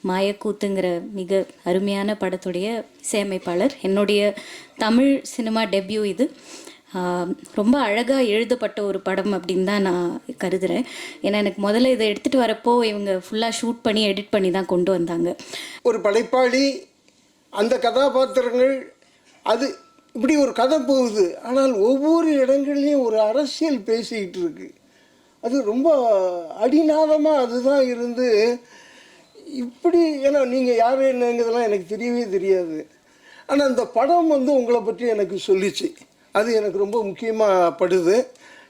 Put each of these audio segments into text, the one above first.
மாயக்கூத்துங்கிற மிக அருமையான படத்துடைய இசையமைப்பாளர். என்னுடைய தமிழ் சினிமா டெபியூ இது. ரொம்ப அழகாக எழுதப்பட்ட ஒரு படம் அப்படின்னு தான் நான் கருதுகிறேன். ஏன்னா எனக்கு முதல்ல இதை எடுத்துகிட்டு வரப்போ இவங்க ஃபுல்லாக ஷூட் பண்ணி எடிட் பண்ணி தான் கொண்டு வந்தாங்க. ஒரு படைப்பாளி, அந்த கதாபாத்திரங்கள், அது இப்படி ஒரு கதை போகுது. ஆனால் ஒவ்வொரு இடங்கள்லையும் ஒரு அரசியல் பேசிக்கிட்டு இருக்கு. அது ரொம்ப அடிநாதமாக அதுதான் இருந்து இப்படி. ஏன்னா நீங்கள் யார் என்னங்கிறதெல்லாம் எனக்கு தெரியவே தெரியாது. ஆனால் அந்த படம் உங்களை பற்றி எனக்கு சொல்லிச்சு. அது எனக்கு ரொம்ப முக்கியமாக படுது.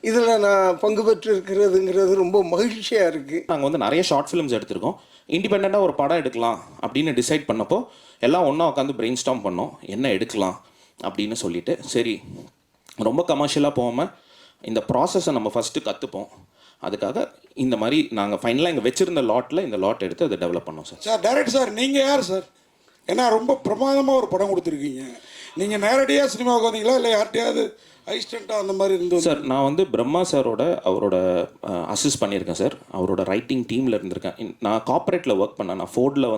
இதில் நான் பங்கு பெற்று இருக்கிறதுங்கிறது ரொம்ப மகிழ்ச்சியாக இருக்குது. நாங்கள் நிறைய ஷார்ட் ஃபிலிம்ஸ் எடுத்திருக்கோம். இண்டிபெண்ட்டாக ஒரு படம் எடுக்கலாம் அப்படின்னு டிசைட் பண்ணப்போ எல்லாம் ஒன்றா உட்காந்து பிரெயின் ஸ்டார்ம் பண்ணோம், என்ன எடுக்கலாம் அப்படின்னு சொல்லிட்டு. சரி, ரொம்ப கமர்ஷியலாக போகாமல் இந்த ப்ராசஸை நம்ம ஃபஸ்ட்டு கற்றுப்போம். அதுக்காக இந்த மாதிரி நாங்கள் ஃபைனலாக இங்கே வச்சுருந்த லாட்டில் இந்த லாட் எடுத்து அதை டெவலப் பண்ணோம். சார் டைரக்டர் சார், நீங்கள் யார் சார்? ஏன்னா ரொம்ப பிரமாதமாக ஒரு படம் கொடுத்துருக்கீங்க. நீங்கள் நேரடியாக சினிமாவுக்கு வந்தீங்களா இல்லை யார்கிட்டையாவது அசிஸ்டண்ட்டாக அந்த மாதிரி இருந்தது? சார், நான் பிரம்மா சாரோட அவரோட அசிஸ்ட் பண்ணியிருக்கேன் சார். அவரோட ரைட்டிங் டீமில் இருந்திருக்கேன். நான் கார்ப்பரேட்டில் ஒர்க் பண்ணேன். நான் ஃபோர்டில்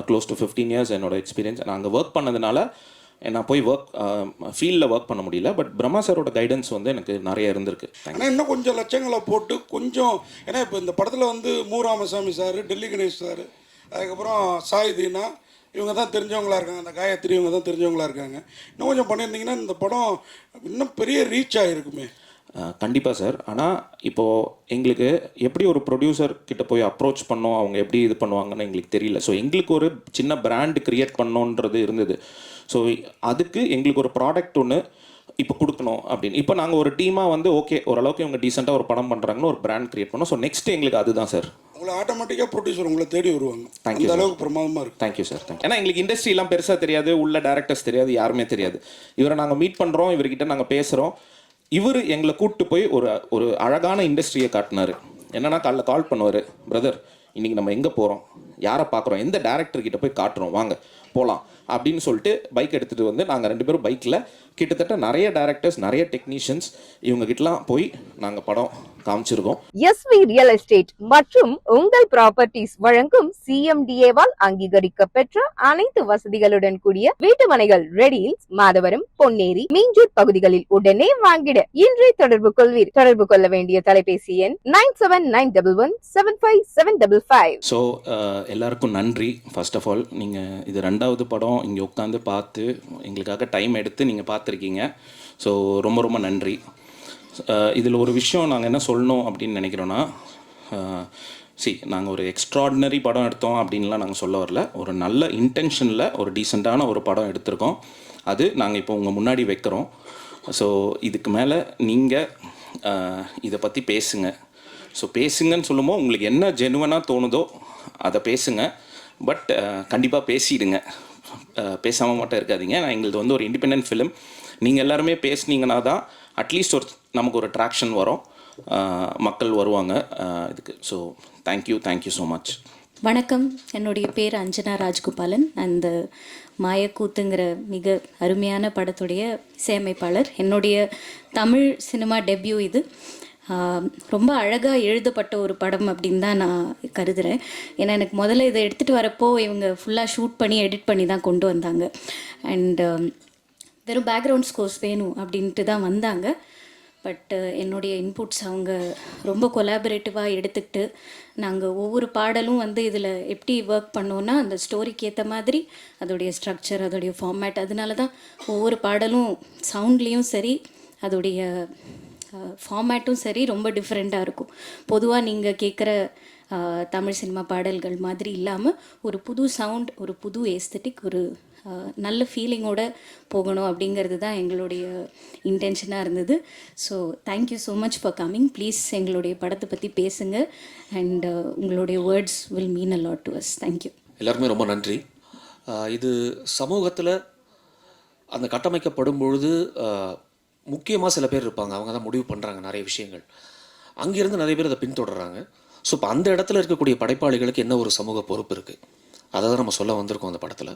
க்ளோஸ் டு 15 இயர்ஸ் என்னோட எக்ஸ்பீரியன்ஸ். நான் அங்கே ஒர்க் பண்ணதுனால நான் போய் ஃபீல்டில் ஒர்க் பண்ண முடியல. பட் பிரம்மா சாரோட கைடன்ஸ் எனக்கு நிறைய இருந்திருக்கு. ஆனால் இன்னும் கொஞ்சம் லட்சங்களை போட்டு கொஞ்சம், ஏன்னா இப்போ இந்த படத்தில் மு ராமசாமி சார், டெல்லி கணேஷ் சார், அதுக்கப்புறம் சாய் தீனா, இவங்க தான் தெரிஞ்சவங்களா இருக்காங்க. அந்த காயத்ரி இவங்க தான் தெரிஞ்சவங்களா இருக்காங்க. இன்னும் கொஞ்சம் பண்ணியிருந்தீங்கன்னா இந்த படம் இன்னும் பெரிய ரீச் ஆகிருக்குமே. கண்டிப்பாக சார். ஆனால் இப்போது எங்களுக்கு எப்படி ஒரு ப்ரொடியூசர் கிட்ட போய் அப்ரோச் பண்ணோம், அவங்க எப்படி இது பண்ணுவாங்கன்னு எங்களுக்கு தெரியல. ஸோ எங்களுக்கு ஒரு சின்ன பிராண்ட் க்ரியேட் பண்ணோன்றது இருந்தது. ஸோ அதுக்கு எங்களுக்கு ஒரு ப்ராடக்ட் ஒன்று இப்போ கொடுக்கணும் அப்படின்னு. இப்போ நாங்கள் ஒரு டீமாக ஓகே, ஓரளவுக்கு இவங்க டீசெண்டாக ஒரு படம் பண்ணுறாங்கன்னு ஒரு பிராண்ட் க்ரியேட் பண்ணோம். ஸோ நெக்ஸ்ட் எங்களுக்கு அதுதான் சார். உங்களை ஆட்டோமேட்டிக்காக ப்ரொடியூசர் உங்களை தேடி வருவாங்க. தேங்க்யூ. அந்த அளவுக்கு பிரமாதமாக இருக்குது. Thank you sir. தேங்க்யூ. ஏன்னா எங்களுக்கு இண்டஸ்ட்ரிலாம் பெருசாக தெரியாது, உள்ள டேரக்டர்ஸ் தெரியாது, யாருமே தெரியாது. இவரை நாங்கள் மீட் பண்ணுறோம், இவர்கிட்ட நாங்கள் பேசுகிறோம். இவர் எங்களை கூப்பிட்டு போய் ஒரு அழகான இண்டஸ்ட்ரியை காட்டினார். என்னன்னா, காலைல கால் பண்ணுவார், பிரதர் இன்றைக்கி நம்ம எங்கே போகிறோம், யாரை பார்க்குறோம், எந்த டேரக்டர்கிட்ட போய் காட்டுறோம், வாங்க போகலாம் அப்படின்னு சொல்லிட்டு பைக் எடுத்துகிட்டு நாங்கள் 2 பேரும் பைக்கில் கிட்டத்தட்ட நிறைய டேரக்டர்ஸ், நிறைய டெக்னீஷியன்ஸ் இவங்ககிட்டலாம் போய் நாங்கள் படம் காமிச்சிருக்கோம். எஸ்வி ரியல் எஸ்டேட் மற்றும் உங்கள் ப்ராப்பர்ட்டிஸ் வழங்கும் சிஎம்டிஏவால் அங்கீகரிக்க பெற்ற அனைத்து வசதிகளுடன் கூடிய வீட்டு மனைகள் ரெடியில் மாதவரம், பொன்னேரி, மீஞ்சூர் பகுதிகளில் உடனே வாங்கிட இன்றே தொடர்பு கொள்வீர். தொடர்பு கொள்ள வேண்டிய தொலைபேசி எண் 9791175755. ஸோ எல்லாருக்கும் நன்றி. ஃபர்ஸ்ட் ஆஃப் ஆல், நீங்கள் இது 2வது படம் இங்கே உட்காந்து பார்த்து எங்களுக்காக டைம் எடுத்து நீங்கள் பார்த்துருக்கீங்க. ஸோ ரொம்ப ரொம்ப நன்றி. இதில் ஒரு விஷயம் நாங்கள் என்ன சொல்லணும் அப்படின்னு நினைக்கிறோன்னா, நாங்கள் ஒரு எக்ஸ்ட்ராடினரி படம் எடுத்தோம் அப்படின்லாம் நாங்கள் சொல்ல வரல. ஒரு நல்ல இன்டென்ஷனில் ஒரு டீசெண்டான ஒரு படம் எடுத்திருக்கோம். அது நாங்கள் இப்போ உங்கள் முன்னாடி வைக்கிறோம். ஸோ இதுக்கு மேலே நீங்கள் இதை பற்றி பேசுங்க. ஸோ பேசுங்கன்னு சொல்லும்போது உங்களுக்கு என்ன ஜெனுவனாக தோணுதோ அதை பேசுங்க. பட் கண்டிப்பாக பேசிடுங்க, பேசாமல் மட்டும் இருக்காதீங்க. நான் எங்களது ஒரு இண்டிபெண்டன்ட் ஃபிலிம். நீங்கள் எல்லாருமே பேசுனீங்கன்னா தான் அட்லீஸ்ட் நமக்கு ஒரு ட்ராக்ஷன் வரும், மக்கள் வருவாங்க இதுக்கு. So thank you so much. வணக்கம், என்னுடைய பேர் அஞ்சனா ராஜ்கோபாலன். அந்த மாயக்கூத்துங்கிற மிக அருமையான படத்துடைய இசையமைப்பாளர். என்னுடைய தமிழ் சினிமா டெபியூ இது. ரொம்ப அழகாக எழுதப்பட்ட ஒரு படம் அப்படின்னு தான் நான் கருதுகிறேன். ஏன்னா எனக்கு முதல்ல இதை எடுத்துகிட்டு வரப்போ இவங்க ஃபுல்லாக ஷூட் பண்ணி எடிட் பண்ணி தான் கொண்டு வந்தாங்க. அண்டு வெறும் பேக்ரவுண்ட் ஸ்கோர்ஸ் வேணும் அப்படின்ட்டு தான் வந்தாங்க. பட் என்னுடைய இன்புட்ஸ் அவங்க ரொம்ப கொலாபரேட்டிவாக எடுத்துக்கிட்டு நாங்கள் ஒவ்வொரு பாடலும் இதில் எப்படி ஒர்க் பண்ணோன்னா அந்த ஸ்டோரிக்கு ஏற்ற மாதிரி அதோடைய ஸ்ட்ரக்சர், அதோடைய ஃபார்மேட், அதனால தான் ஒவ்வொரு பாடலும் சவுண்ட்லேயும் சரி, அதோடைய ஃபார்மேட்டும் சரி ரொம்ப டிஃப்ரெண்ட்டாக இருக்கும். பொதுவாக நீங்கள் கேட்குற தமிழ் சினிமா பாடல்கள் மாதிரி இல்லாமல் ஒரு புது சவுண்ட், ஒரு புது ஏஸ்தட்டிக், ஒரு நல்ல ஃபீலிங்கோட போகணும் அப்படிங்கிறது தான் எங்களுடைய இன்டென்ஷனாக இருந்தது. So thank you so much for coming. Please எங்களுடைய படத்தை பற்றி பேசுங்க. அண்ட் உங்களுடைய words will mean a lot to us. Thank you. எல்லாருமே ரொம்ப நன்றி. இது சமூகத்தில் அந்த கட்டமைக்கப்படும் பொழுது முக்கியமாக சில பேர் இருப்பாங்க, அவங்க தான் முடிவு பண்ணுறாங்க நிறைய விஷயங்கள். அங்கேருந்து நிறைய பேர் அதை பின்தொடர்றாங்க. ஸோ இப்போ அந்த இடத்துல இருக்கக்கூடிய படைப்பாளிகளுக்கு என்ன ஒரு சமூக பொறுப்பு இருக்குது, அதை தான் நம்ம சொல்ல வந்திருக்கோம் அந்த படத்தில்.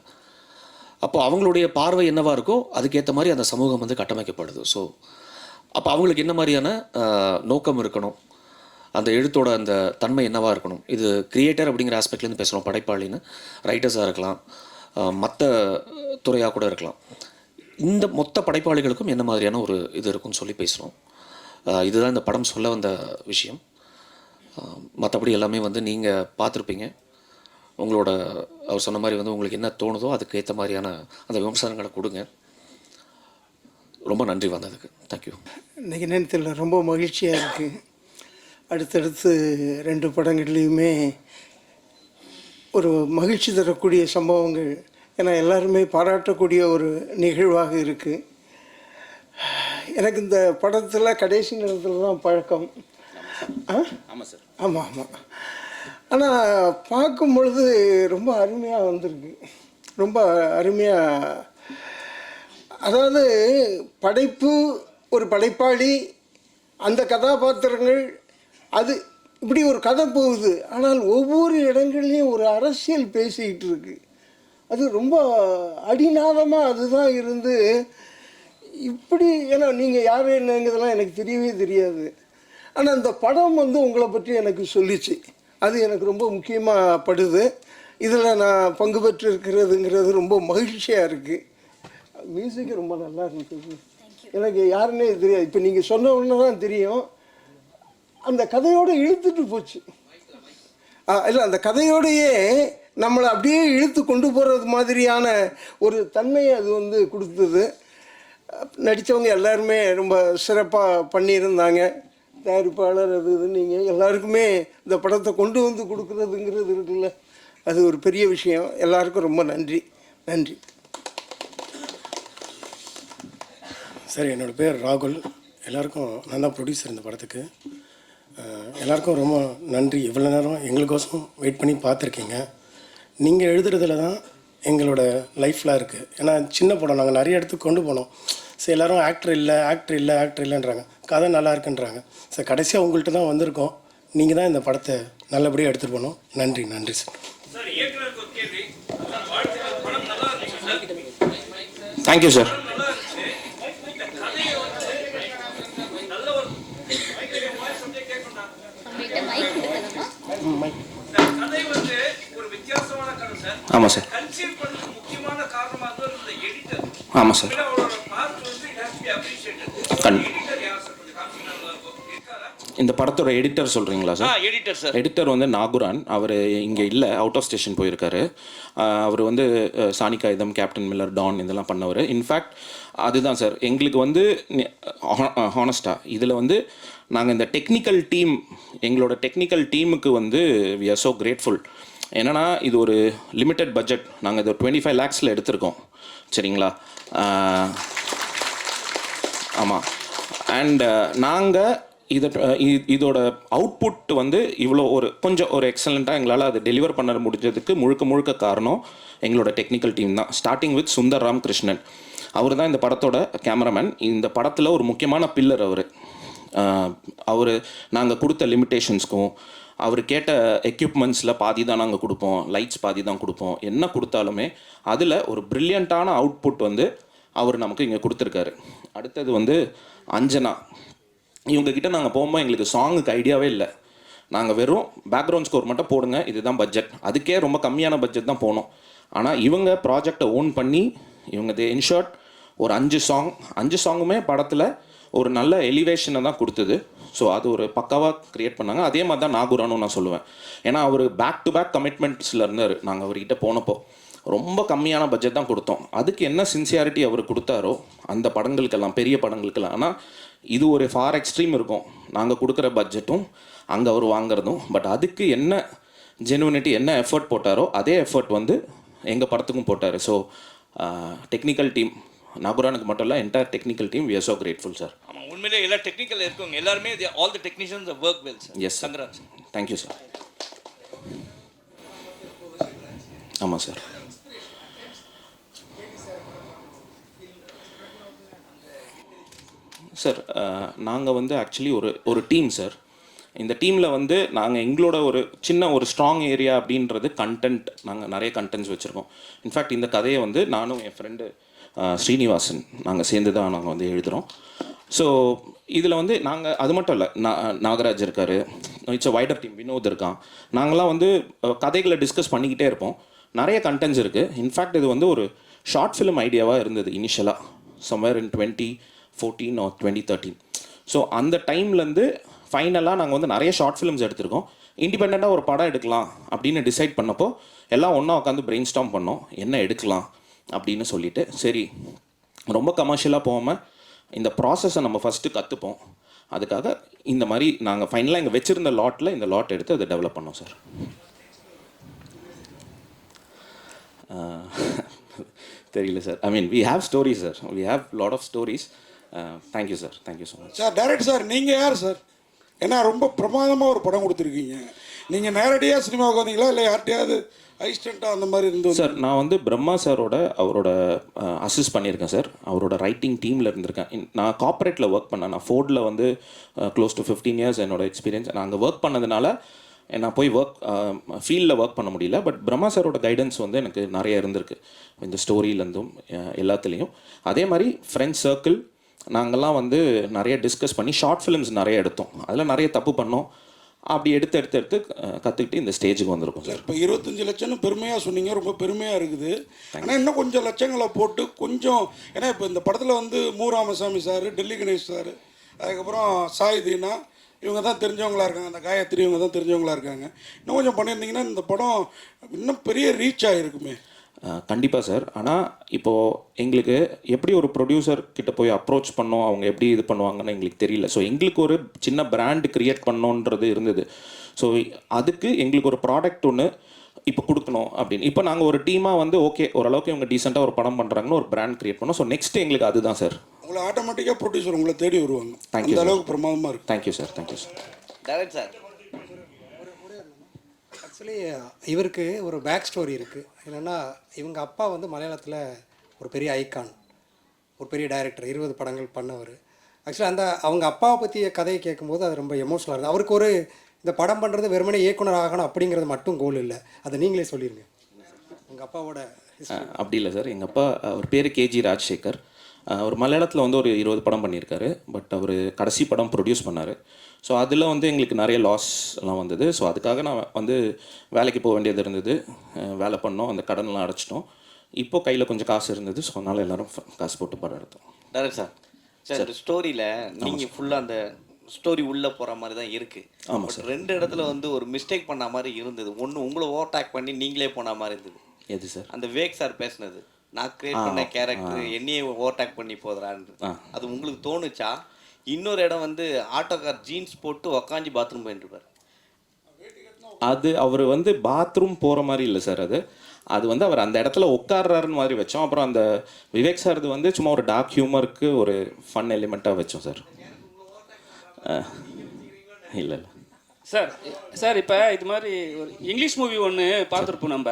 அப்போ அவங்களுடைய பார்வை என்னவாக இருக்கோ அதுக்கேற்ற மாதிரி அந்த சமூகம் கட்டமைக்கப்படுது. ஸோ அப்போ அவங்களுக்கு என்ன மாதிரியான நோக்கம் இருக்கணும், அந்த எழுத்தோட அந்த தன்மை என்னவாக இருக்கணும். இது கிரியேட்டர் அப்படிங்கிற ஆஸ்பெக்ட்லேருந்து பேசுகிறோம், படைப்பாளின்னு. ரைட்டர்ஸாக இருக்கலாம், மற்ற துறையாக கூட இருக்கலாம். இந்த மொத்த படைப்பாளிகளுக்கும் என்ன மாதிரியான ஒரு இது இருக்குன்னு சொல்லி பேசுகிறோம். இதுதான் இந்த படம் சொல்ல வந்த விஷயம். மற்றபடி எல்லாமே வந்து நீங்கள் பார்த்துருப்பீங்க. உங்களோட அவர் சொன்ன மாதிரி வந்து உங்களுக்கு என்ன தோணுதோ அதுக்கு ஏற்ற மாதிரியான அந்த விமர்சனங்களை கொடுங்க. ரொம்ப நன்றி வந்ததுக்கு. தேங்க்யூ. இன்றைக்கி நேரத்தில் ரொம்ப மகிழ்ச்சியாக இருக்குது. அடுத்தடுத்து 2 படங்கள்லேயுமே ஒரு மகிழ்ச்சி தரக்கூடிய சம்பவங்கள், ஏன்னா எல்லாருமே பாராட்டக்கூடிய ஒரு நிகழ்வாக இருக்குது. எனக்கு இந்த படத்தில் கடைசி நேரத்தில் தான் பழக்கம். ஆமாம் சார். ஆமாம் ஆமாம். ஆனால் பார்க்கும் பொழுது ரொம்ப அருமையாக வந்திருக்கு. ரொம்ப அருமையாக, அதாவது படைப்பு, ஒரு படைப்பாளி, அந்த கதாபாத்திரங்கள், அது இப்படி ஒரு கதை போகுது. ஆனால் ஒவ்வொரு இடங்கள்லையும் ஒரு அரசியல் பேசிக்கிட்டு இருக்கு. அது ரொம்ப அடிநாதமாக அதுதான் இருந்து இப்படி, ஏன்னா நீங்கள் யார் என்னங்கிறதெல்லாம் எனக்கு தெரியவே தெரியாது. ஆனால் அந்த படம் வந்து உங்களை பற்றி எனக்கு சொல்லிச்சு. அது எனக்கு ரொம்ப முக்கியமாக படுது. இதில் நான் பங்கு பெற்று இருக்கிறதுங்கிறது ரொம்ப மகிழ்ச்சியாக இருக்குது. மியூசிக்கு ரொம்ப நல்லா இருந்துச்சு. எனக்கு யாருன்னே தெரியாது. இப்போ நீங்கள் சொன்ன உடனே தான் தெரியும். அந்த கதையோடு இழுத்துட்டு போச்சு. இல்லை, அந்த கதையோடையே நம்மளை அப்படியே இழுத்து கொண்டு போகிறது மாதிரியான ஒரு தன்மையை அது வந்து கொடுத்தது. நடித்தவங்க எல்லாருமே ரொம்ப சிறப்பாக பண்ணியிருந்தாங்க. தயாரிப்பாளர் அது இது நீங்கள் எல்லாருக்குமே இந்த படத்தை கொண்டு வந்து கொடுக்குறதுங்கிறது இருக்குல்ல, அது ஒரு பெரிய விஷயம். எல்லாருக்கும் ரொம்ப நன்றி. நன்றி. சார், என்னோடய பேர் ராகுல். எல்லாருக்கும் நான் தான் ப்ரொடியூசர் இந்த படத்துக்கு. எல்லாருக்கும் ரொம்ப நன்றி. இவ்வளோ நேரம் எங்களுக்கோசம் வெயிட் பண்ணி பார்த்துருக்கீங்க. நீங்கள் எழுதுறதுல தான் எங்களோட லைஃப்லாம் இருக்குது. ஏன்னா சின்ன படம், நாங்கள் நிறைய இடத்துக்கு கொண்டு போனோம். ஸோ எல்லோரும் ஆக்டர் இல்லைன்றாங்க, கதை நல்லா இருக்குன்றாங்க. ஸோ கடைசியாக உங்கள்கிட்ட தான் வந்திருக்கோம். நீங்கள் தான் இந்த படத்தை நல்லபடியாக எடுத்துகிட்டு போகணும். நன்றி. நன்றி சார். Thank you sir. ஆமாம் சார். ஆமாம் சார். இந்த படத்தோட எடிட்டர் சொல்கிறீங்களா சார்? Editor sir. எடிட்டர் வந்து நாகுரான். அவர் இங்கே இல்லை, அவுட் ஆஃப் ஸ்டேஷன் போயிருக்காரு. அவர் வந்து சாணிகாயுதம், கேப்டன் மில்லர், டான் இதெல்லாம் பண்ணவர். இன்ஃபேக்ட் அதுதான் சார் எங்களுக்கு வந்து ஹானஸ்டாக இதில் வந்து நாங்கள் இந்த டெக்னிக்கல் டீம், எங்களோட டெக்னிக்கல் டீமுக்கு வந்து வி ஆர் ஸோ கிரேட்ஃபுல். என்னென்னா இது ஒரு லிமிட்டட் பட்ஜெட். நாங்கள் இதை 25 lakhஸில் எடுத்திருக்கோம். சரிங்களா? ஆமாம். அண்ட் நாங்கள் இதோட அவுட்புட் வந்து இவ்வளோ கொஞ்சம் எக்ஸலண்ட்டாக எங்களால் அதை டெலிவர் பண்ண முடிஞ்சதுக்கு முழுக்க காரணம் எங்களோட டெக்னிக்கல் டீம் தான். Starting with Sundar Ramakrishnan. அவர் தான் இந்த படத்தோட கேமராமேன். இந்த படத்தில் ஒரு முக்கியமான பில்லர் அவர் நாங்கள் கொடுத்த லிமிட்டேஷன்ஸ்க்கும் அவர் கேட்ட எக்யூப்மெண்ட்ஸில் பாதி தான் நாங்கள் கொடுப்போம், லைட்ஸ் பாதி தான் கொடுப்போம். என்ன கொடுத்தாலுமே அதில் ஒரு ப்ரில்லியண்ட்டான அவுட்புட் வந்து அவர் நமக்கு இங்கே கொடுத்துருக்காரு. அடுத்தது வந்து அஞ்சனா. இவங்ககிட்ட நாங்கள் போகும்போது எங்களுக்கு சாங்குக்கு ஐடியாவே இல்லை. நாங்கள் வெறும் பேக்ரவுண்ட் ஸ்கோர் மட்டும் போடுங்க, இதுதான் பட்ஜெட். அதுக்கே ரொம்ப கம்மியான பட்ஜெட் தான் போனோம். ஆனால் இவங்க ப்ராஜெக்டை ஓன் பண்ணி இவங்க இன்ஷார்ட் ஒரு 5 சாங்குமே படத்தில் ஒரு நல்ல எலிவேஷனை தான் கொடுத்தது. ஸோ அது ஒரு பக்காவாக க்ரியேட் பண்ணாங்க. அதே மாதிரி தான் நாகுரானும் நான் சொல்லுவேன். ஏன்னா அவர் பேக் டு பேக் கமிட்மெண்ட்ஸில் இருந்தார். நாங்கள் அவர்கிட்ட போனப்போ ரொம்ப கம்மியான பட்ஜெட் தான் கொடுத்தோம். அதுக்கு என்ன சின்சியாரிட்டி அவர் கொடுத்தாரோ அந்த படங்களுக்கெல்லாம், பெரிய படங்களுக்கெல்லாம். ஆனால் இது ஒரு ஃபார் எக்ஸ்ட்ரீம் இருக்கும், நாங்கள் கொடுக்குற பட்ஜெட்டும் அங்கே அவர் வாங்குறதும். பட் அதுக்கு என்ன ஜெனுவினிட்டி, என்ன எஃபர்ட் போட்டாரோ அதே எஃபர்ட் வந்து எங்கள் படத்துக்கும் போட்டார். ஸோ டெக்னிக்கல் டீம், நாகுரானுக்கு மட்டும் இல்லை, entire technical team, we are so grateful sir. ஆமாம், உண்மையிலே எல்லா டெக்னிக்கல் இருக்கவங்க எல்லாருமே, all the technicians work well sir. Yes sir. Congrats. Thank you sir. ஆமாம் சார். சார் நாங்கள் வந்து ஆக்சுவலி ஒரு டீம் சார். இந்த டீமில் வந்து நாங்கள் எங்களோட ஒரு ஸ்ட்ராங் ஏரியா அப்படின்றது கண்டென்ட். நாங்கள் நிறைய கண்டென்ட்ஸ் வச்சுருக்கோம். இன்ஃபேக்ட் இந்த கதையை வந்து நானும் என் ஃப்ரெண்டு ஸ்ரீனிவாசன் நாங்கள் சேர்ந்து தான் நாங்கள் வந்து எழுதுகிறோம். ஸோ இதில் வந்து நாங்கள் அது மட்டும் இல்லை நாகராஜ் இருக்கார், இட்ஸ் வைடர் டீம், வினோத் இருக்கான். நாங்களாம் வந்து கதைகளை டிஸ்கஸ் பண்ணிக்கிட்டே இருப்போம். நிறைய கண்டென்ட்ஸ் இருக்குது. இன்ஃபேக்ட் இது வந்து ஒரு ஷார்ட் ஃபிலிம் ஐடியாவாக இருந்தது இனிஷியலாக, சம்வேர் இன் 2014 or 2013. ஸோ அந்த டைம்லேருந்து ஃபைனலாக நாங்கள் வந்து நிறைய ஷார்ட் ஃபிலிம்ஸ் எடுத்திருக்கோம். இண்டிபெண்ட்டாக ஒரு படம் எடுக்கலாம் அப்படின்னு டிசைட் பண்ணப்போ எல்லாம் ஒன்றா உட்காந்து பிரெயின் ஸ்டார்ம் பண்ணோம், என்ன எடுக்கலாம் அப்படின்னு சொல்லிட்டு. சரி, ரொம்ப கமர்ஷியலாக போகாமல் இந்த ப்ராசஸை நம்ம ஃபஸ்ட்டு கற்றுப்போம். அதுக்காக இந்த மாதிரி நாங்கள் ஃபைனலாக இங்கே வச்சுருந்த லாட்டில் இந்த லாட் எடுத்து அதை டெவலப் பண்ணோம் சார். தெரியல sir. I mean we have stories sir, we have lot of stories. Thank you sir, thank you so much sir. Direct sir, நீங்கள் யார் சார்? ஏன்னா ரொம்ப பிரமாதமாக ஒரு படம் கொடுத்துருக்கீங்க. நீங்கள் நேரடியாக சினிமாவுக்கு வந்தீங்களா இல்லை யார்கிட்டையாவது அசிஸ்டண்ட்டாக அந்த மாதிரி இருந்தது? சார், நான் வந்து பிரம்மா சாரோட அவரோட அசிஸ்ட் பண்ணியிருக்கேன் சார். அவரோட ரைட்டிங் டீமில் இருந்திருக்கேன். நான் கார்ப்பரேட்டில் ஒர்க் பண்ணேன். நான் ஃபோர்டில் வந்து க்ளோஸ் டு 15 years என்னோட எக்ஸ்பீரியன்ஸ். நான் அங்கே ஒர்க் பண்ணதுனால நான் போய் ஃபீல்டில் ஒர்க் பண்ண முடியல. பட் பிரம்மா சாரோட கைடன்ஸ் வந்து எனக்கு நிறைய இருந்திருக்கு இந்த ஸ்டோரியிலேருந்தும் எல்லாத்துலேயும். அதே மாதிரி ஃப்ரெண்ட்ஸ் சர்க்கிள் நாங்கள்லாம் வந்து நிறைய டிஸ்கஸ் பண்ணி ஷார்ட் ஃபிலிம்ஸ் நிறைய எடுத்தோம். அதில் நிறைய தப்பு பண்ணோம். அப்படி எடுத்து கற்றுக்கிட்டு இந்த ஸ்டேஜுக்கு வந்திருக்கோம் சார். இப்போ 25 லட்சம்னு பெருமையாக சொன்னீங்க, ரொம்ப பெருமையாக இருக்குது. ஆனால் இன்னும் கொஞ்சம் லட்சங்களை போட்டு கொஞ்சம், ஏன்னா இப்போ இந்த படத்தில் வந்து மு ராமசாமி சார், டெல்லி கணேஷ் சார், அதுக்கப்புறம் சாய் தீனா, இவங்க தான் தெரிஞ்சவங்களா இருக்காங்க. அந்த காயத்ரி இவங்க தான் தெரிஞ்சவங்களா இருக்காங்க. இன்னும் கொஞ்சம் பண்ணியிருந்தீங்கன்னா இந்த படம் இன்னும் பெரிய ரீச் ஆகிருக்குமே. கண்டிப்பாக சார். ஆனால் இப்போது எங்களுக்கு எப்படி ஒரு ப்ரொடியூசர் கிட்ட போய் அப்ரோச் பண்ணோம், அவங்க எப்படி இது பண்ணுவாங்கன்னு எங்களுக்கு தெரியல. ஸோ எங்களுக்கு ஒரு சின்ன பிராண்ட் க்ரியேட் பண்ணோன்றது இருந்தது. ஸோ அதுக்கு எங்களுக்கு ஒரு ப்ராடக்ட் ஒன்று இப்போ கொடுக்கணும் அப்படின்னு. இப்போ நாங்கள் ஒரு டீமாக வந்து ஓகே ஓரளவுக்கு இவங்க டீசெண்டாக ஒரு படம் பண்ணுறாங்கன்னு ஒரு பிராண்ட் க்ரியேட் பண்ணோம். ஸோ நெக்ஸ்ட் எங்களுக்கு அதுதான் சார். உங்களை ஆட்டோமேட்டிக்காக ப்ரொடியூசர் உங்களை தேடி வருவாங்க. தேங்க்யூ, அந்த அளவுக்கு பிரமாதமாக இருக்குது. Thank you sir, thank you sir. Direct sir, actually இவருக்கு ஒரு பேக் ஸ்டோரி இருக்குது. என்னென்னா இவங்க அப்பா வந்து மலையாளத்தில் ஒரு பெரிய ஐகான், ஒரு பெரிய டைரக்டர், 20 படங்கள் பண்ணவர். ஆக்சுவலி அவங்க அப்பாவை பற்றிய கதையை கேட்கும்போது அது ரொம்ப எமோஷனலாக இருக்குது. அவருக்கு ஒரு இந்த படம் பண்ணுறது வெறுமனே இயக்குனர் ஆகணும் அப்படிங்கிறது மட்டும் கோல் இல்லை. அதை நீங்களே சொல்லிடுங்க உங்கள் அப்பாவோட. அப்படி இல்லை சார். எங்கள் அப்பா அவர் பேர் கேஜி ராஜசேகர். அவர் மலையாளத்தில் வந்து ஒரு 20 படம் பண்ணியிருக்காரு. பட் அவர் கடைசி படம் ப்ரொடியூஸ் பண்ணார். ஸோ அதில் வந்து எங்களுக்கு நிறைய லாஸ் எல்லாம் வந்தது. ஸோ அதுக்காக நான் வந்து வேலைக்கு போக வேண்டியது இருந்தது. வேலை பண்ணோம், அந்த கடன்லாம் அடைச்சிட்டோம். இப்போ கையில் கொஞ்சம் காசு இருந்தது. ஸோ அதனால் எல்லோரும் காசு போட்டு படம் எடுத்தோம். Direct sir. சார், ஸ்டோரியில் நீங்கள் ஃபுல்லாக அந்த ஸ்டோரி உள்ளே போகிற மாதிரி தான் இருக்குது. ஆமாம் சார். 2 இடத்துல வந்து ஒரு மிஸ்டேக் பண்ண மாதிரி இருந்தது. ஒன்று உங்களை ஓவர்டேக் பண்ணி நீங்களே போன மாதிரி இருந்தது. எது சார்? அந்த விவேக் சார் பேசுனது, நான் கிரியேட் பண்ண கேரக்டர் என்னையே ஓவர்டேக் பண்ணி போதுறான்னு அது உங்களுக்கு தோணுச்சா? இன்னொரு இடம் வந்து ஆட்டோக்கார் ஜீன்ஸ் போட்டு உக்காஞ்சி பாத்ரூம் போயிட்டுருப்பார். அது அவர் வந்து பாத்ரூம் போகிற மாதிரி இல்லை சார். அது வந்து அவர் அந்த இடத்துல உட்கார்றாருன்னு மாதிரி வச்சோம். அப்புறம் அந்த விவேக் சார் இது வந்து சும்மா ஒரு டார்க் ஹியூமருக்கு ஒரு ஃபன் எலிமெண்ட்டாக வச்சோம் சார். இல்லை இல்லை சார். சார், இப்போ இது மாதிரி ஒரு இங்கிலீஷ் மூவி ஒன்று பார்த்துருப்போம் நம்ம.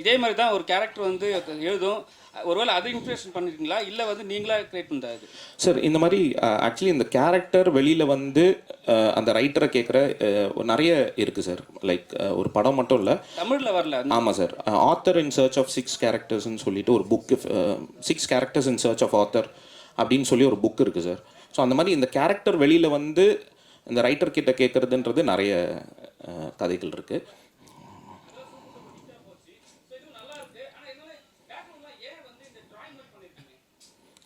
இதே மாதிரி தான் ஒரு கேரக்டர் வந்து எழுதும். ஒருவேளை அது இன்ஸ்பிரேஷன் பண்ணிருக்கீங்களா இல்லை வந்து நீங்களா கிரியேட் பண்ணுறது? சார், இந்த மாதிரி ஆக்சுவலி இந்த கேரக்டர் வெளியில் வந்து அந்த ரைட்டரை கேட்குற நிறைய இருக்குது சார். லைக் ஒரு படம் மட்டும் இல்லை, தமிழில் வரல. ஆமாம் sir. Author in search of 6 கேரக்டர்ஸ்ன்னு சொல்லிட்டு ஒரு புக்கு, 6 characters in search of author அப்படின்னு சொல்லி ஒரு புக் இருக்குது சார். ஸோ அந்த மாதிரி இந்த கேரக்டர் வெளியில் வந்து இந்த ரைட்டர் கிட்ட கேட்குறதுன்றது நிறைய கதைகள் இருக்குது.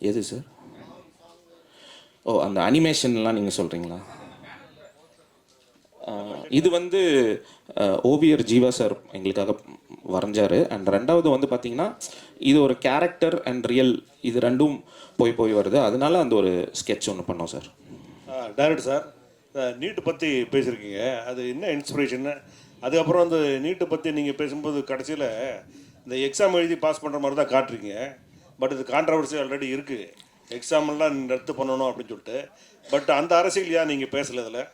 எது சார்? ஓ, அந்த அனிமேஷன்லாம் நீங்கள் சொல்கிறீங்களா? இது வந்து ஓவியர் ஜீவா சார் எங்களுக்காக வரைஞ்சார். அண்ட் ரெண்டாவது வந்து பார்த்திங்கன்னா இது ஒரு கேரக்டர் அண்ட் ரியல், இது ரெண்டும் போய் வருது. அதனால அந்த ஒரு ஸ்கெட்ச் ஒன்று பண்ணோம் சார். டைரக்ட் சார், நீட்டு பற்றி பேசியிருக்கீங்க, அது என்ன இன்ஸ்பிரேஷன்னு? அதுக்கப்புறம் அந்த நீட்டை பற்றி நீங்கள் பேசும்போது கடைசியில் இந்த எக்ஸாம் எழுதி பாஸ் பண்ணுற மாதிரி தான் காட்டுறீங்க. பட் இது கான்ட்ரவர்சி ஆல்ரெடி இருக்குது, எக்ஸாம்லாம் ரத்து பண்ணணும் அப்படின்னு சொல்லிட்டு. பட் அந்த அரசியல் ஏன் நீங்கள் பேசலை? இதில்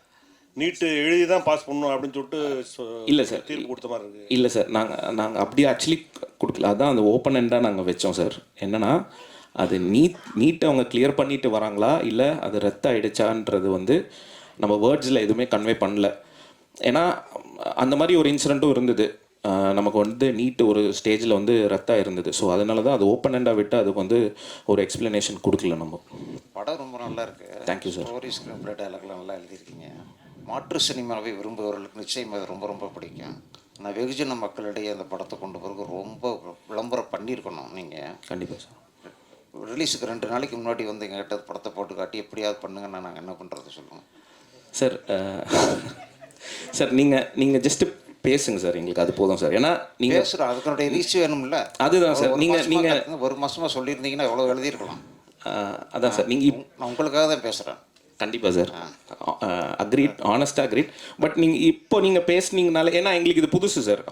நீட்டு எழுதி தான் பாஸ் பண்ணணும் அப்படின்னு சொல்லிட்டு இல்லை சார், தீர்ப்பு கொடுத்த மாதிரி இருக்குது. இல்லை சார், நாங்கள் அப்படியே ஆக்சுவலி கொடுக்கல. அதான் அந்த ஓப்பன் எண்டாக நாங்கள் வச்சோம் சார். என்னென்னா அது நீட்டை அவங்க கிளியர் பண்ணிட்டு வராங்களா இல்லை அது ரத்து ஆகிடுச்சான்றது வந்து நம்ம வேர்ட்ஸில் எதுவுமே கன்வே பண்ணல. ஏன்னா அந்த மாதிரி ஒரு இன்சிடெண்ட்டும் இருந்தது. நமக்கு வந்து நீட்டு ஒரு ஸ்டேஜில் வந்து ரத்தாக இருந்தது. ஸோ அதனால தான் அது ஓப்பன் எண்டாக விட்டு அதுக்கு வந்து ஒரு எக்ஸ்ப்ளனேஷன் கொடுக்கல நம்ம. படம் ரொம்ப நல்லா இருக்கு. Thank you, sir. Story, screenplay, டயலாக்லாம் நல்லா எழுதியிருக்கீங்க. மாற்று சினிமாவை விரும்புபவர்களுக்கு நிச்சயம் அது ரொம்ப ரொம்ப பிடிக்கும். நான் வெகுஜன மக்களிடையே அந்த படத்தை கொண்டு போகிறதுக்கு ரொம்ப விளம்பரம் பண்ணியிருக்கணும் நீங்கள். கண்டிப்பாக சார். ரிலீஸுக்கு 2 நாளைக்கு முன்னாடி வந்து எங்கள்கிட்ட படத்தை போட்டு காட்டி எப்படியாவது பண்ணுங்கன்னா நாங்கள் என்ன பண்ணுறது சொல்லுங்கள் சார். சார் நீங்கள் ஜஸ்ட்டு பேசுங்க சார், எங்களுக்கு அது போதும் சார். ஏன்னா நீங்கள் பேசுகிறோம், அதுக்குடைய ரீச் வேணும்ல. அதுதான் சார். நீங்கள் ஒரு மாதமாக சொல்லியிருந்தீங்கன்னா எவ்வளோ எழுதியிருக்கலாம். அதான் சார். நீங்கள் நான் உங்களுக்காக தான் பேசுகிறேன். கண்டிப்பாக சார். அக்ரீட், ஆனஸ்டாக அக்ரீட். பட் நீங்கள் பேசுனீங்கனால, ஏன்னா எங்களுக்கு இது புதுசு சார்.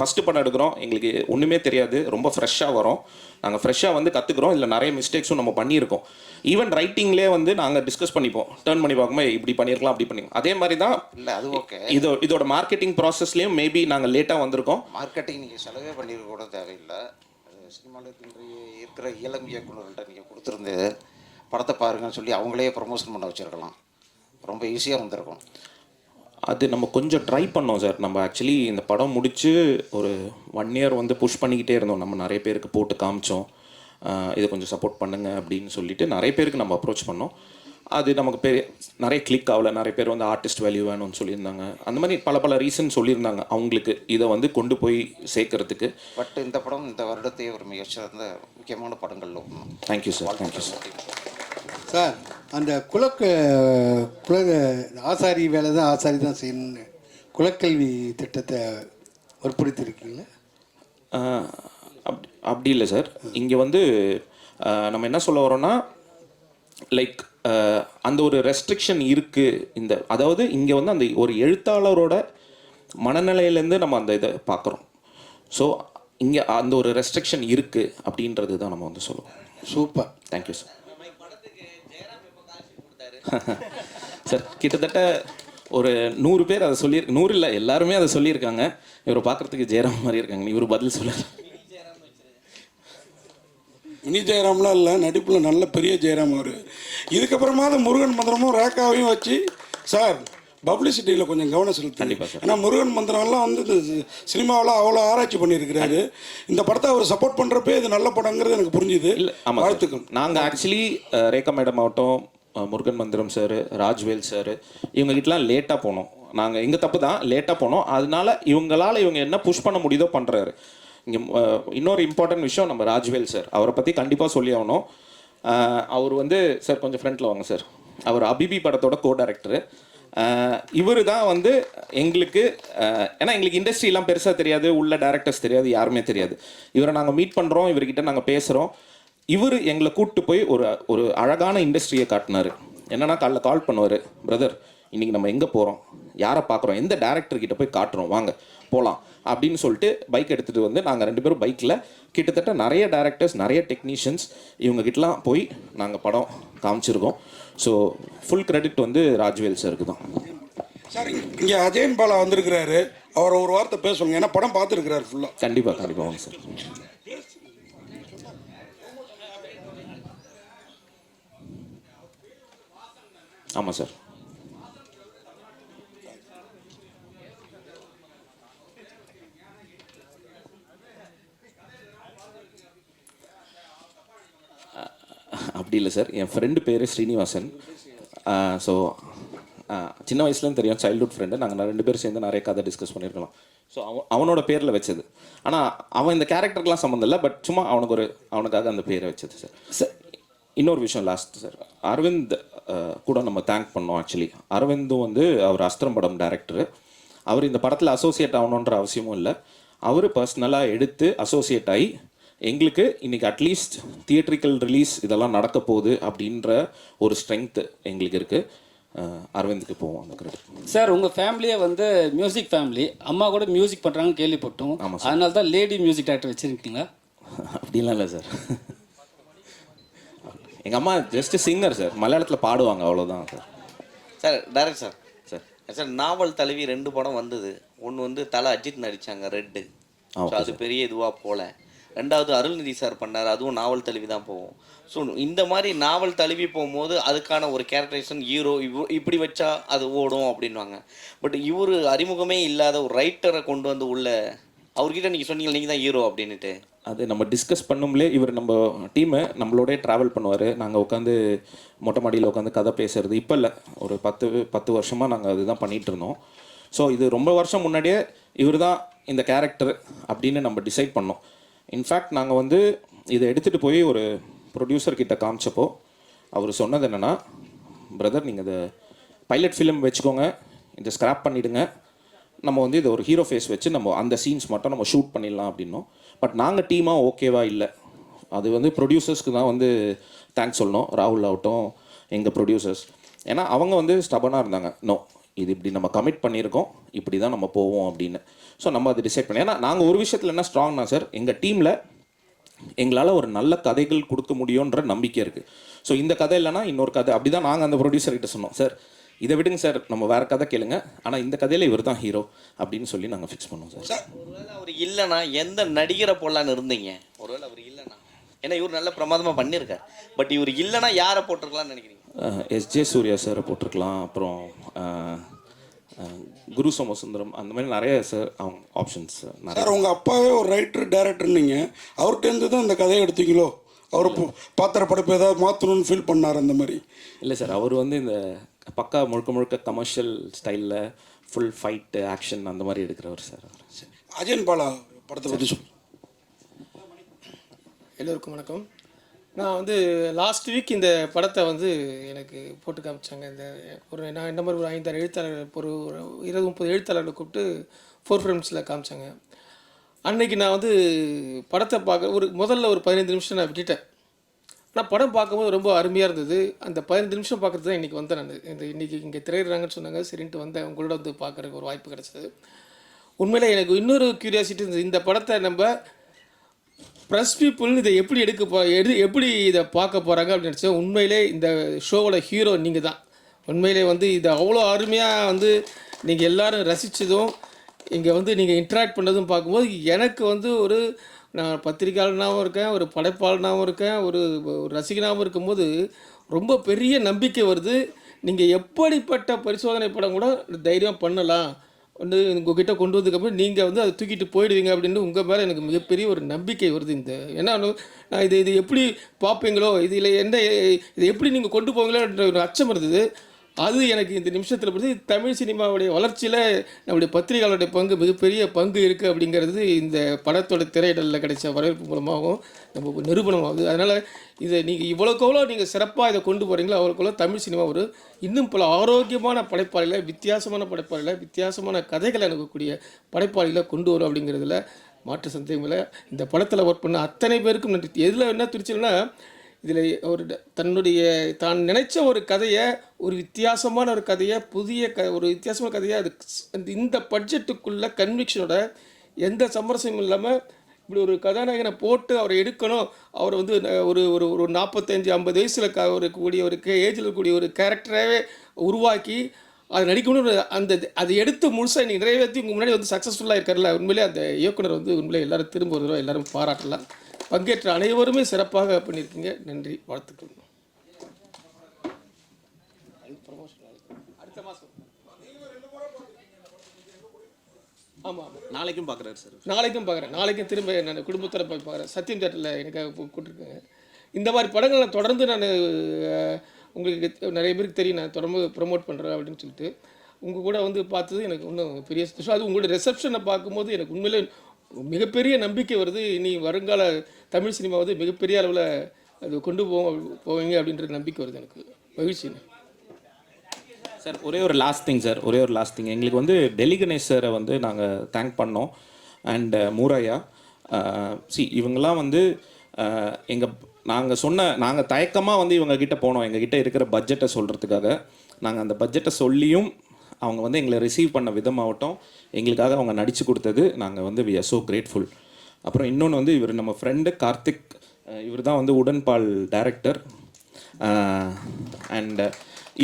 ஃபஸ்ட்டு படம் எடுக்கிறோம், எங்களுக்கு ஒன்றுமே தெரியாது, ரொம்ப ஃப்ரெஷ்ஷாக வரோம். நாங்கள் ஃப்ரெஷ்ஷாக வந்து கற்றுக்குறோம். இல்லை நிறைய மிஸ்டேக்ஸும் நம்ம பண்ணியிருக்கோம். ஈவன் ரைட்டிங்லேயே வந்து நாங்கள் டிஸ்கஸ் பண்ணிப்போம், டேர்ன் பண்ணி பார்க்கும்போது இப்படி பண்ணியிருக்கலாம், அப்படி பண்ணிக்கலாம். அதே மாதிரி தான் இல்லை, அது ஓகே. இதோட மார்க்கெட்டிங் ப்ராசஸ்லேயும் மேபி நாங்கள் லேட்டாக வந்திருக்கோம். மார்க்கெட்டிங் நீங்கள் செலவே பண்ணியிருக்க கூட தேவையில்லை. சினிமாவில் இருக்கிற இளம் இயக்குநர்கள்ட்ட நீங்கள் கொடுத்துருந்து படத்தை பாருங்கன்னு சொல்லி அவங்களே ப்ரமோஷன் பண்ண வச்சுருக்கலாம். ரொம்ப ஈஸியாக வந்திருக்கும். அது நம்ம கொஞ்சம் ட்ரை பண்ணோம் சார். நம்ம ஆக்சுவலி இந்த படம் முடித்து ஒரு 1 year வந்து புஷ் பண்ணிக்கிட்டே இருந்தோம். நம்ம நிறைய பேருக்கு போட்டு காமிச்சோம், இதை கொஞ்சம் சப்போர்ட் பண்ணுங்க அப்படின்னு சொல்லிட்டு நிறைய பேருக்கு நம்ம அப்ரோச் பண்ணோம். அது நமக்கு நிறைய கிளிக் ஆகலை. நிறைய பேர் வந்து ஆர்டிஸ்ட் வேல்யூ வேணும்னு சொல்லியிருந்தாங்க. அந்த மாதிரி பல ரீசன் சொல்லியிருந்தாங்க அவங்களுக்கு இதை வந்து கொண்டு போய் சேர்க்கறதுக்கு. பட் இந்த படம் இந்த வருடத்தையே ஒரு மிகச்சிறந்த முக்கியமான படங்களில் ஒன்று. Thank you sir. Thank you sir. Sir, அந்த குல ஆசாரி வேலை தான் ஆசாரி தான் செய்யணும்னு குலக்கல்வி திட்டத்தை வற்புறுத்திருக்கீங்களா? அப்படி இல்லை சார். இங்கே வந்து நம்ம என்ன சொல்ல வரோன்னா, லைக் அந்த ஒரு ரெஸ்ட்ரிக்ஷன் இருக்குது. அதாவது இங்கே வந்து அந்த ஒரு எழுத்தாளரோட மனநிலையிலேருந்து நம்ம அந்த இதை பார்க்குறோம். ஸோ இங்கே அந்த ஒரு ரெஸ்ட்ரிக்ஷன் இருக்குது அப்படின்றது தான் நம்ம வந்து சொல்லுவோம். சூப்பர். Thank you sir. சார், கிட்டத்தட்ட ஒரு 100 பேர் அதை 100 இல்லை, எல்லாருமே அதை சொல்லியிருக்காங்க. இவரை பார்க்குறதுக்கு ஜெயராம் மாதிரி இருக்காங்க. இவர் பதில் சொல்லலாம். மினி ஜெயராம்லாம் இல்லை, நடிப்பில் நல்ல பெரிய ஜெயராம் அவர். இதுக்கப்புறமா அந்த முருகன் மந்திரமும் ரேக்காவையும் வச்சு சார் பப்ளிசிட்டியில் கொஞ்சம் கவனம் செலுத்து. கண்டிப்பாக சார். ஏன்னா முருகன் மந்திரம்லாம் வந்து இந்த சினிமாவில் அவ்வளோ ஆராய்ச்சி பண்ணியிருக்கிறாரு. இந்த படத்தை அவர் சப்போர்ட் பண்ணுறப்பே இது நல்ல படங்கிறது எனக்கு புரிஞ்சுது. இல்லை, ஆமாம், வாழ்த்துக்கள். நாங்கள் ஆக்சுவலி ரேகா மேடம் ஆகட்டும், முருகன் மந்திரம் சார், ராஜ்வேல் சார், இவங்ககிட்டலாம் லேட்டாக போனோம். நாங்கள் எங்கள் தப்பு தான், லேட்டாக போனோம். அதனால இவங்க என்ன புஷ் பண்ண முடியுதோ பண்ணுறாரு. இங்கே இன்னொரு இம்பார்ட்டன்ட் விஷயம், நம்ம ராஜ்வேல் சார், அவரை பற்றி கண்டிப்பாக சொல்லி ஆகணும். அவர் வந்து சார் கொஞ்சம் ஃப்ரண்ட்டில் வாங்க சார். அவர் அபிபி படத்தோட கோ டைரக்டரு. இவர் தான் வந்து எங்களுக்கு, ஏன்னா எங்களுக்கு இண்டஸ்ட்ரிலாம் பெருசாக தெரியாது, உள்ள டேரக்டர்ஸ் தெரியாது, யாருமே தெரியாது. இவரை நாங்கள் மீட் பண்ணுறோம், இவர்கிட்ட நாங்கள் பேசுகிறோம். இவர் எங்களை கூப்பிட்டு போய் ஒரு அழகான இண்டஸ்ட்ரியை காட்டினார். என்னன்னா, காலைல கால் பண்ணுவார், பிரதர் இன்றைக்கி நம்ம எங்கே போகிறோம், யாரை பார்க்குறோம், எந்த டேரக்டர்கிட்ட போய் காட்டுறோம், வாங்க போகலாம் அப்படின்னு சொல்லிட்டு பைக் எடுத்துகிட்டு வந்து நாங்கள் 2 பேரும் பைக்கில் கிட்டத்தட்ட நிறைய டேரக்டர்ஸ், நிறைய டெக்னீஷியன்ஸ் இவங்ககிட்டலாம் போய் நாங்கள் படம் காமிச்சிருக்கோம். ஸோ ஃபுல் கிரெடிட் வந்து ராஜ்வேல் சாருக்கு தான். சார், இங்கே அஜயன் பாலா வந்திருக்கிறாரு, அவரை ஒரு வார்த்தை பேசுவாங்க, ஏன்னா படம் பார்த்துருக்கிறாரு ஃபுல்லாக. கண்டிப்பாக வாங்க சார். ஆமாம் சார். அப்படி இல்லை சார், என் ஃப்ரெண்டு பேர் ஸ்ரீனிவாசன். ஸோ சின்ன வயசுலேருந்து தெரியும், சைல்ட்ஹுட் ஃப்ரெண்டு. நாங்கள் 2 பேரும் சேர்ந்து நிறைய கதை டிஸ்கஸ் பண்ணியிருக்கலாம். ஸோ அவனோட பேரில் வச்சது. ஆனால் அவன் இந்த கேரக்டருக்கெலாம் சம்மந்தம் இல்லை, பட் சும்மா அவனுக்காக அந்த பேரை வச்சது சார். சார், இன்னொரு விஷயம் லாஸ்ட் சார், அரவிந்த் கூட நம்ம தேங்க் பண்ணோம். ஆக்சுவலி அரவிந்தும் வந்து அவர் அஸ்திரம் படம் டைரக்டரு. அவர் இந்த படத்தில் அசோசியேட் ஆகணுன்ற அவசியமும் இல்லை. அவர் பர்சனலாக எடுத்து அசோசியேட் ஆகி எங்களுக்கு இன்றைக்கி அட்லீஸ்ட் தியேட்ரிக்கல் ரிலீஸ் இதெல்லாம் நடக்க போகுது அப்படின்ற ஒரு ஸ்ட்ரென்த்து எங்களுக்கு இருக்குது. அரவிந்துக்கு போவோம் அந்த கிரெடிட். சார், உங்கள் ஃபேமிலியே வந்து மியூசிக் ஃபேமிலி, அம்மா கூட மியூசிக் பண்ணுறாங்கன்னு கேள்விப்பட்டோம். ஆமாம் சார். அதனால தான் லேடி மியூசிக் டைரக்டர் வச்சுருக்கீங்களா? அப்படிலாம் இல்லை சார். எங்கள் அம்மா ஜஸ்ட்டு சிங்கர் சார், மலையாளத்தில் பாடுவாங்க, அவ்வளோதான் sir. Sir, direct sir. Sir, novel தழுவி 2 படம் வந்தது. ஒன்று வந்து தலை அஜித் நடித்தாங்க, ரெட்டு. ஸோ அது பெரிய இதுவாக போகல. 2வது அருள்நிதி சார் பண்ணார், அதுவும் நாவல் தழுவி தான் போகும். ஸோ இந்த மாதிரி நாவல் தழுவி போகும்போது அதுக்கான ஒரு கேரக்டரைசேஷன், ஹீரோ இப்படி வச்சா அது ஓடும் அப்படின்வாங்க. பட் இவர் அறிமுகமே இல்லாத ஒரு ரைட்டரை கொண்டு வந்து உள்ள அவர்கிட்ட நீங்கள் சொன்னீங்க நீங்கள் தான் ஹீரோ அப்படின்னுட்டு. அது நம்ம டிஸ்கஸ் பண்ணும்லே இவர் நம்ம டீமு நம்மளோடய ட்ராவல் பண்ணுவார். நாங்கள் உட்காந்து மொட்டை மாடியில் உட்காந்து கதை பேசுகிறது இப்போ இல்லை, ஒரு 10 வருஷமாக நாங்கள் அதுதான் பண்ணிகிட்டு இருந்தோம். ஸோ இது ரொம்ப வருஷம் முன்னாடியே இவர் தான் இந்த கேரக்டர் அப்படின்னு நம்ம டிசைட் பண்ணோம். இன்ஃபேக்ட் நாங்கள் வந்து இதை எடுத்துகிட்டு போய் ஒரு ப்ரொடியூசர்கிட்ட காமிச்சப்போ அவர் சொன்னது என்னென்னா, பிரதர் நீங்கள் இதை பைலட் ஃபிலிம் வச்சுக்கோங்க, இதை ஸ்க்ராப் பண்ணிவிடுங்க, நம்ம வந்து இதை ஒரு ஹீரோ ஃபேஸ் வச்சு நம்ம அந்த சீன்ஸ் மட்டும் நம்ம ஷூட் பண்ணிடலாம் அப்படின்னோம். பட் நாங்கள் டீமாக ஓகேவா இல்லை, அது வந்து ப்ரொடியூசர்ஸ்க்கு தான் வந்து தேங்க்ஸ் சொல்லணும், ராகுல் ஆகட்டும் எங்கள் ப்ரொடியூசர்ஸ். ஏன்னா அவங்க வந்து ஸ்டபனாக இருந்தாங்க, நோ இது இப்படி நம்ம கமிட் பண்ணியிருக்கோம், இப்படி தான் நம்ம போவோம் அப்படின்னு. ஸோ நம்ம அதை டிசைட் பண்ணி, ஏன்னா நாங்கள் ஒரு விஷயத்தில் என்ன ஸ்ட்ராங்னா சார், எங்கள் டீமில் எங்களால் ஒரு நல்ல கதைகள் கொடுக்க முடியுன்ற நம்பிக்கை இருக்குது. ஸோ இந்த கதை இல்லைனா இன்னொரு கதை, அப்படி தான் நாங்கள் அந்த ப்ரொடியூசர்கிட்ட சொன்னோம், சார் இதை விடுங்க சார், நம்ம வேறு கதை கேளுங்க, ஆனால் இந்த கதையில் இவர் தான் ஹீரோ அப்படின்னு சொல்லி நாங்கள் ஃபிக்ஸ் பண்ணோம் சார். ஒருவேளை அவர் இல்லைன்னா எந்த நடிகரை போடலான்னு இருந்தீங்க? ஒருவேளை அவர் இல்லைன்னா, ஏன்னா இவர் நல்ல பிரமாதமாக பண்ணியிருக்கார், பட் இவர் இல்லைன்னா யாரை போட்டிருக்கலாம்னு நினைக்கிறீங்க? எஸ்ஜே சூர்யா சாரை போட்டிருக்கலாம், அப்புறம் குரு சோமசுந்தரம், அந்த மாதிரி நிறைய சார் அவங்க ஆப்ஷன்ஸ் நிறைய. சார் உங்கள் அப்பாவே ஒரு ரைட்டர் டேரக்டர்னீங்க, அவர்கிட்டருந்து தான் இந்த கதையை எடுத்தீங்களோ? அவர் பாத்திர படைப்பு ஏதாவது மாற்றணும்னு ஃபீல் பண்ணார் அந்த மாதிரி? இல்லை சார், அவர் வந்து இந்த பக்கா முழுக்க கமர்ஷியல் ஸ்டைலில் ஃபுல் ஃபைட்டு ஆக்ஷன் அந்த மாதிரி எடுக்கிறவர் சார். அஜயன் பாலா படத்தை பற்றி சொல். எல்லோருக்கும் வணக்கம். நான் வந்து லாஸ்ட் வீக் இந்த படத்தை வந்து எனக்கு போட்டு காமிச்சாங்க. நான் இந்த மாதிரி ஒரு 5-6 எழுத்தாளர், ஒரு 20-30 எழுத்தாளர்களை கூப்பிட்டு 4 ஃப்ரேம்ஸில் காமிச்சாங்க. அன்றைக்கி நான் வந்து படத்தை பார்க்க முதல்ல ஒரு 15 நிமிஷம் நான் விட்டுட்டேன். ஆனால் படம் பார்க்கும்போது ரொம்ப அருமையாக இருந்தது. அந்த 15 நிமிஷம் பார்க்குறது தான் இன்றைக்கி வந்தேன். நான் இன்றைக்கி இங்கே திரையிடுறாங்கன்னு சொன்னாங்க, சரின்ட்டு வந்தேன். உங்களோட வந்து பார்க்குறதுக்கு ஒரு வாய்ப்பு கிடச்சிது. உண்மையிலே எனக்கு இன்னொரு க்யூரியாசிட்டி இருந்தது, இந்த படத்தை நம்ம ப்ரெஸ் பீப்புள்னு இதை எப்படி எப்படி இதை பார்க்க போகிறாங்க அப்படின்னு நினச்சேன். உண்மையிலே இந்த ஷோவோட ஹீரோ நீங்கள் தான். உண்மையிலே வந்து இதை அவ்வளோ அருமையாக வந்து நீங்கள் எல்லோரும் ரசித்ததும் இங்கே வந்து நீங்கள் இன்ட்ராக்ட் பண்ணதும் பார்க்கும்போது எனக்கு வந்து நான் பத்திரிகையாளனாகவும் இருக்கேன், ஒரு படைப்பாளனாகவும் இருக்கேன், ஒரு ரசிகனாகவும் இருக்கும்போது ரொம்ப பெரிய நம்பிக்கை வருது. நீங்கள் எப்படிப்பட்ட பரிசோதனை படம் கூட தைரியம் பண்ணலாம் வந்து உங்ககிட்ட கொண்டு வந்ததுக்கப்புறம் நீங்கள் வந்து அதை தூக்கிட்டு போயிடுவீங்க அப்படின்னு உங்கள் மேலே எனக்கு மிகப்பெரிய ஒரு நம்பிக்கை வருது. ஏன்னா நான் இது எப்படி பார்ப்பீங்களோ, இதில் இதை எப்படி நீங்கள் கொண்டு போவீங்களோன்ற ஒரு அச்சம் இருந்தது. அது எனக்கு இந்த நிமிஷத்தில் பொறுத்து தமிழ் சினிமாவுடைய வளர்ச்சியில் நம்முடைய பத்திரிகையாளருடைய பங்கு மிகப்பெரிய பங்கு இருக்குது அப்படிங்கிறது இந்த படத்தோட திரையிடலில் கிடைச்ச வரவேற்பு மூலமாகவும் நம்ம நிரூபணமாகுது. அதனால் இதை நீங்கள் இவ்வளோக்கெவ்வளோ நீங்கள் சிறப்பாக இதை கொண்டு போகிறீங்களோ அவ்வளோக்கெவ்வளோ தமிழ் சினிமா இன்னும் பல ஆரோக்கியமான படைப்பாளிகளை, வித்தியாசமான படைப்பாளிகளை, வித்தியாசமான கதைகளை அனுப்பக்கூடிய படைப்பாளிகளை கொண்டு வரும் அப்படிங்கிறதுல மாற்று சந்தேகம் இல்லை. இந்த படத்தில் ஒர்க் பண்ண அத்தனை பேருக்கும் நன்றி. எதில் என்ன துணிச்சல்னா, இதில் தான் நினைச்ச ஒரு கதையை, ஒரு வித்தியாசமான ஒரு கதையை, ஒரு வித்தியாசமான கதையை அது இந்த பட்ஜெட்டுக்குள்ள கன்விக்ஷனோட எந்த சமரசமும் இல்லாமல் இப்படி ஒரு கதாநாயகனை போட்டு அவரை எடுக்கணும், அவரை வந்து ஒரு 45-50 வயசில் இருக்கக்கூடிய ஒரு ஏஜில் இருக்கக்கூடிய ஒரு கேரக்டராகவே உருவாக்கி அதை நடிக்கணும்னு அதை எடுத்து முழுசாக இன்றைக்கி நிறைவேற்றி உங்கள் முன்னாடி வந்து சக்ஸஸ்ஃபுல்லாக இருக்கார்ல. உண்மையிலே அந்த இயக்குனர் வந்து உண்மையிலே எல்லோரும் திரும்ப ஒரு எல்லோரும் பாராட்டலாம். பங்கேற்ற அனைவருமே சிறப்பாக பண்ணியிருக்கீங்க. நன்றி, வாழ்த்துக்கள். அடுத்த மாதம் ஆமாம், நாளைக்கும் பார்க்குறாரு சார். நாளைக்கும் பார்க்குறேன். நாளைக்கும் திரும்ப நான் குடும்பத்தோட போய் பார்க்குறேன். சத்யம் தேட்டரில் எனக்காக கூப்பிட்டுருக்கேங்க. இந்த மாதிரி படங்கள் நான் தொடர்ந்து உங்களுக்கு நிறைய பேருக்கு தெரியும், நான் தொடர்ந்து ப்ரமோட் பண்ணுறேன் அப்படின்னு சொல்லிட்டு உங்கள் கூட வந்து பார்த்தது எனக்கு இன்னும் பெரிய சந்தோஷம். அது உங்களோட ரிசப்ஷனை பார்க்கும்போது எனக்கு உண்மையிலே மிகப்பெரிய நம்பிக்கை வருது. இனி வருங்கால தமிழ் சினிமா வந்து மிகப்பெரிய அளவில் அது கொண்டு போவீங்க அப்படின்ற நம்பிக்கை வருது. எனக்கு மகிழ்ச்சி சார். ஒரே ஒரு லாஸ்ட் திங் எங்களுக்கு வந்து டெல்லி கணேஷ் சாரை வந்து நாங்கள் தேங்க் பண்ணோம். அண்ட் மூரையா இவங்கெல்லாம் வந்து நாங்கள் தயக்கமாக வந்து இவங்ககிட்ட போனோம், எங்ககிட்ட இருக்கிற பட்ஜெட்டை சொல்கிறதுக்காக. நாங்கள் அந்த பட்ஜெட்டை சொல்லியும் அவங்க வந்து எங்களை ரிசீவ் பண்ண விதமாகட்டும், எங்களுக்காக அவங்க நடித்து கொடுத்தது, நாங்கள் வந்து வி ஆர் ஸோ கிரேட்ஃபுல். அப்புறம் இன்னொன்று வந்து இவர் நம்ம ஃப்ரெண்டு கார்த்திக், இவர் தான் வந்து உடன்பால் டைரக்டர். அண்ட்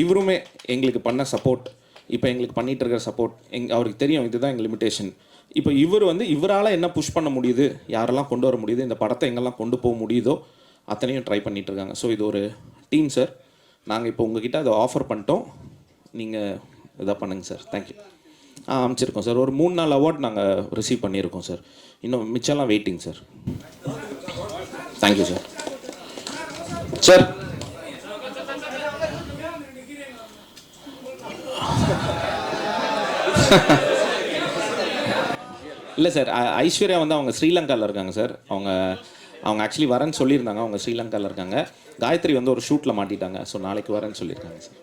இவருமே எங்களுக்கு பண்ண சப்போர்ட், இப்போ எங்களுக்கு பண்ணிகிட்டு இருக்கிற சப்போர்ட் அவருக்கு தெரியும் இதுதான் எங்கள் லிமிட்டேஷன். இப்போ இவர் வந்து இவரால் என்ன புஷ் பண்ண முடியுது, யாரெல்லாம் கொண்டு வர முடியுது, இந்த படத்தை எங்கெல்லாம் கொண்டு போக முடியுதோ அத்தனையும் ட்ரை பண்ணிகிட்ருக்காங்க. ஸோ இது ஒரு டீம் சார். நாங்கள் இப்போ உங்ககிட்ட அதை ஆஃபர் பண்ணிட்டோம், நீங்கள் இதாக பண்ணுங்கள் சார். தேங்க்யூ. அமைச்சிருக்கோம் சார். ஒரு 3-4 அவார்ட் நாங்கள் ரிசீவ் பண்ணியிருக்கோம் சார். இன்னும் மிச்சம்லாம் waiting sir. Thank you sir. Sir இல்லை சார், ஐஸ்வர்யா வந்து அவங்க ஸ்ரீலங்காவில் இருக்காங்க சார். அவங்க ஆக்சுவலி வரேன்னு சொல்லியிருந்தாங்க. அவங்க ஸ்ரீலங்காவில் இருக்காங்க. காயத்ரி வந்து ஒரு ஷூட்டில் மாட்டிட்டாங்க. ஸோ நாளைக்கு வரேன்னு சொல்லியிருக்காங்க சார்.